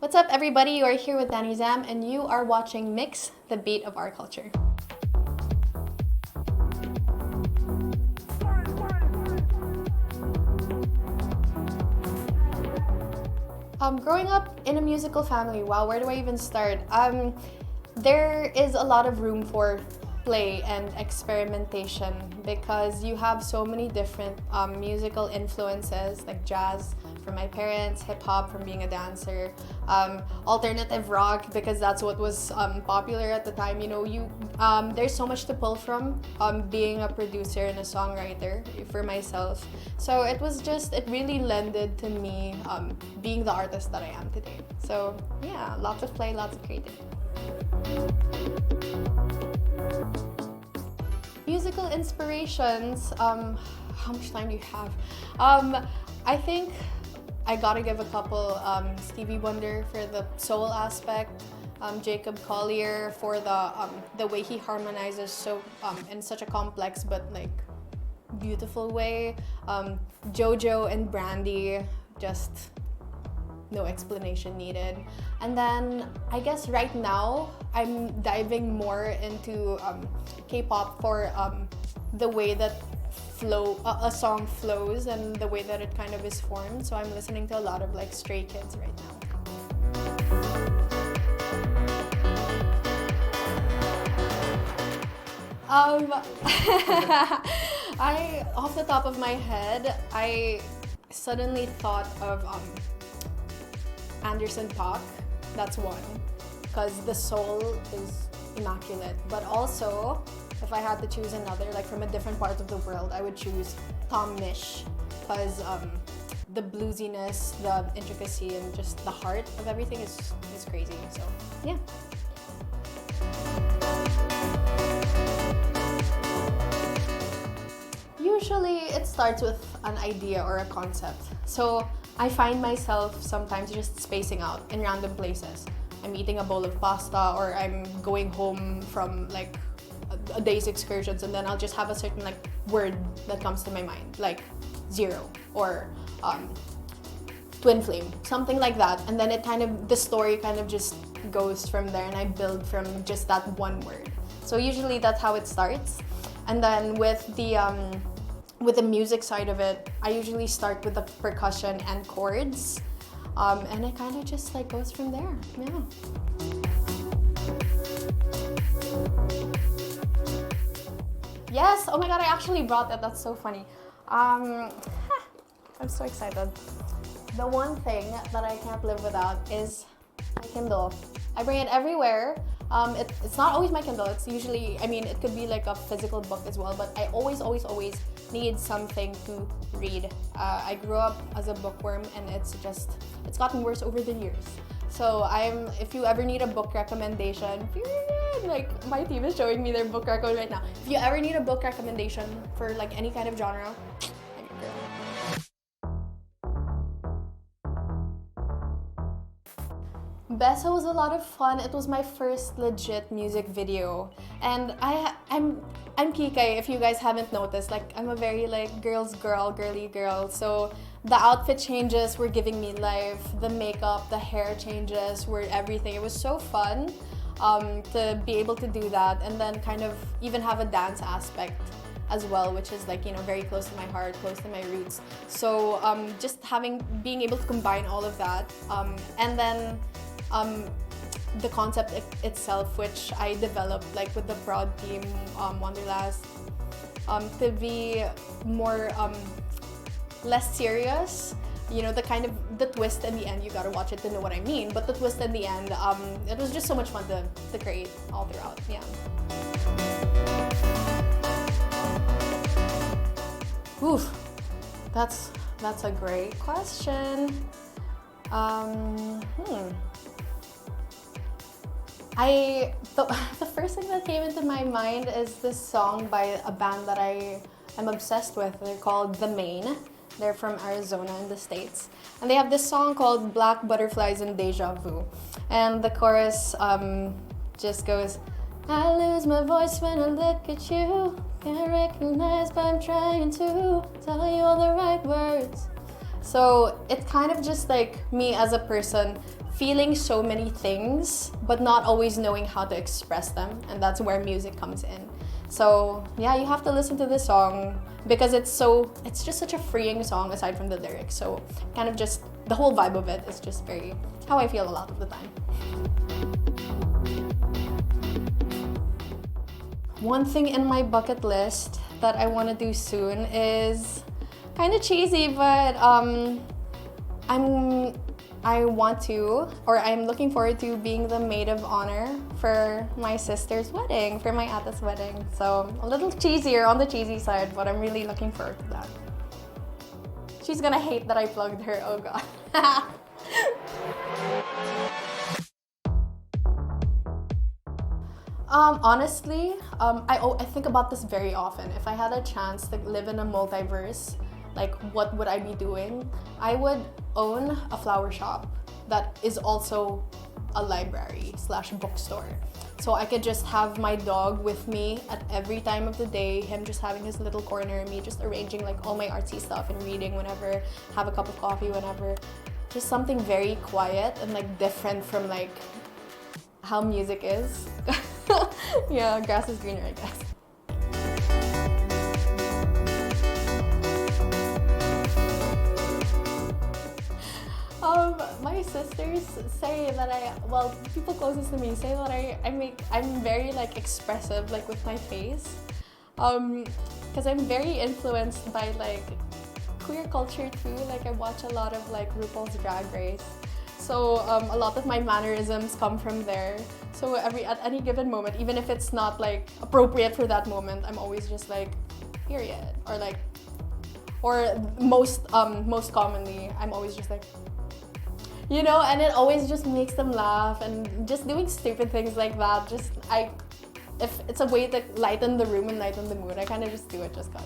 What's up, everybody? You are here with Dani Zam, and you are watching MYX, the beat of our culture. Growing up in a musical family, wow, where do I even start? There is a lot of room for play and experimentation because you have so many different musical influences, like jazz from my parents, hip-hop from being a dancer, alternative rock because that's what was popular at the time. You know, there's so much to pull from being a producer and a songwriter for myself. So it really lended to me being the artist that I am today. So yeah, lots of play, lots of creativity. Musical inspirations, how much time do you have? I think I gotta give a couple. Stevie Wonder for the soul aspect, Jacob Collier for the way he harmonizes so in such a complex but like beautiful way. JoJo and Brandy, just no explanation needed. And then I guess right now I'm diving more into K-pop for the way that a song flows and the way that it kind of is formed. So I'm listening to a lot of like Stray Kids right now. Off the top of my head, I suddenly thought of Anderson .Paak. That's one, because the soul is immaculate. But also, if I had to choose another, like from a different part of the world, I would choose Tom Misch, because the bluesiness, the intricacy, and just the heart of everything is crazy. So yeah. Usually it starts with an idea or a concept. So I find myself sometimes just spacing out in random places. I'm eating a bowl of pasta, or I'm going home from like a day's excursions, and then I'll just have a certain like word that comes to my mind, like zero or twin flame, something like that. And then the story kind of just goes from there, and I build from just that one word. So usually that's how it starts. And then with the music side of it, I usually start with the percussion and chords, and it kind of just like goes from there. Yeah. Yes. Oh my God, I actually brought that. That's so funny. I'm so excited. The one thing that I can't live without is my Kindle. I bring it everywhere. It's not always my Kindle. It's usually, it could be like a physical book as well, but I always need something to read. I grew up as a bookworm, and it's gotten worse over the years. So if you ever need a book recommendation, like my team is showing me their book record right now. If you ever need a book recommendation for like any kind of genre, I'm your girl. Beso was a lot of fun. It was my first legit music video, and I'm Kikay. If you guys haven't noticed, like I'm a very like girly girl. So the outfit changes were giving me life. The makeup, the hair changes were everything. It was so fun to be able to do that, and then kind of even have a dance aspect as well, which is like, very close to my heart, close to my roots. So just being able to combine all of that, and then the concept itself, which I developed like with the Proud Team, Wonderlust, to be more less serious. The twist in the end, you gotta watch it to know what I mean, but the twist in the end, it was just so much fun to create all throughout. Yeah. Oof, that's a great question. The first thing that came into my mind is this song by a band that I am obsessed with. They're called The Maine. They're from Arizona in the States. And they have this song called Black Butterflies and Deja Vu. And the chorus just goes, I lose my voice when I look at you. Can't recognize, but I'm trying to tell you all the right words. So it's kind of just like me as a person feeling so many things, but not always knowing how to express them, and that's where music comes in. So yeah, you have to listen to this song because it's just such a freeing song aside from the lyrics. So kind of just the whole vibe of it is just very how I feel a lot of the time. One thing in my bucket list that I want to do soon is kind of cheesy, but I'm looking forward to being the maid of honor for my sister's wedding, for my ata's wedding. So a little cheesier, on the cheesy side, but I'm really looking forward to that. She's gonna hate that I plugged her, oh god. Honestly, I think about this very often. If I had a chance to live in a multiverse, like what would I be doing? I would own a flower shop that is also a library / bookstore. So I could just have my dog with me at every time of the day, him just having his little corner, me just arranging like all my artsy stuff and reading whenever, have a cup of coffee whenever. Just something very quiet and like different from like how music is. Yeah, grass is greener, I guess. My sisters say that people closest to me say that I'm very like expressive like with my face. Because I'm very influenced by like queer culture too. Like I watch a lot of like RuPaul's Drag Race. So a lot of my mannerisms come from there. So at any given moment, even if it's not like appropriate for that moment, I'm always just like, period. Or most commonly, I'm always just like, you know, and it always just makes them laugh, and just doing stupid things like that. If it's a way to lighten the room and lighten the mood, I kind of just do it just cause.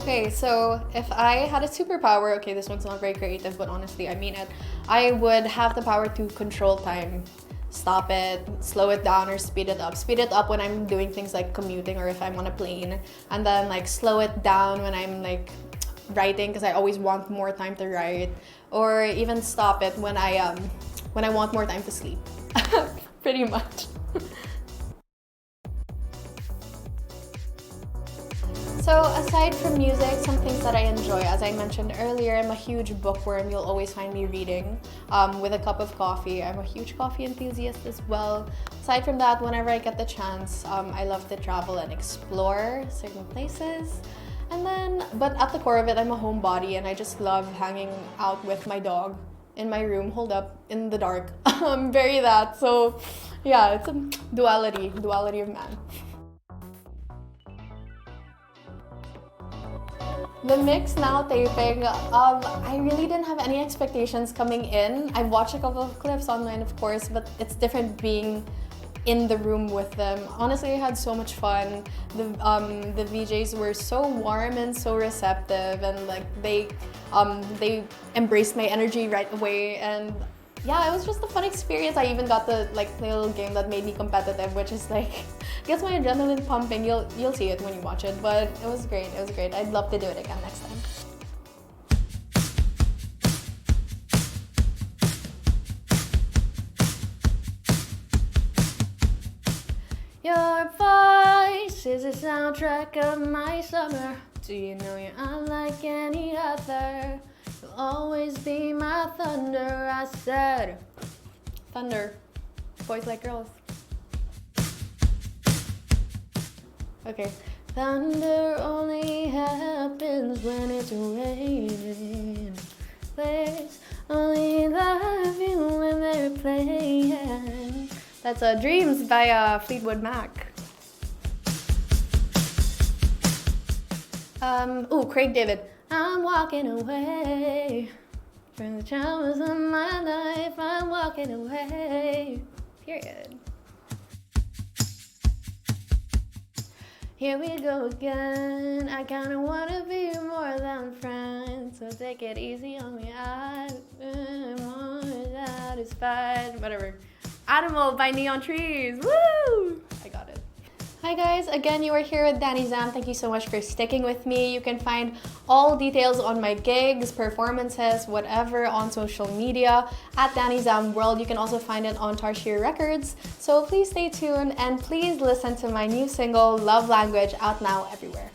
Okay, so if I had a superpower, okay, this one's not very creative, but honestly, I mean it. I would have the power to control time. Stop it, slow it down, or speed it up. Speed it up when I'm doing things like commuting or if I'm on a plane. And then like slow it down when I'm like writing, because I always want more time to write. Or even stop it when I want more time to sleep. Pretty much. So aside from music, some things that I enjoy, as I mentioned earlier, I'm a huge bookworm. You'll always find me reading with a cup of coffee. I'm a huge coffee enthusiast as well. Aside from that, whenever I get the chance, I love to travel and explore certain places. But at the core of it, I'm a homebody and I just love hanging out with my dog in my room, holed up in the dark. I'm very that. So yeah, it's a duality of man. The MYX now taping, I really didn't have any expectations coming in. I've watched a couple of clips online, of course, but it's different being in the room with them. Honestly, I had so much fun. The VJs were so warm and so receptive, and like they embraced my energy right away. And yeah, it was just a fun experience. I even got to like play a little game that made me competitive, which is like gets my adrenaline pumping. You'll see it when you watch it, but it was great. It was great. I'd love to do it again next time. Your voice is the soundtrack of my summer. Do you know you're unlike any other? You'll always be my thunder, I said. Thunder. Boys like girls. Okay. Thunder only happens when it's raining. Players only love you when they're playing. That's Dreams by Fleetwood Mac. Craig David. I'm walking away from the traumas of my life. I'm walking away. Period. Here we go again. I kinda wanna be more than friends, so take it easy on me. I'm more satisfied. Whatever. Animal by Neon Trees. Woo! I got it. Hi guys, again you are here with Dani Zam. Thank you so much for sticking with me. You can find all details on my gigs, performances, whatever on social media at Dani Zam World. You can also find it on Tertiary Records. So please stay tuned and please listen to my new single, Love Language, out now everywhere.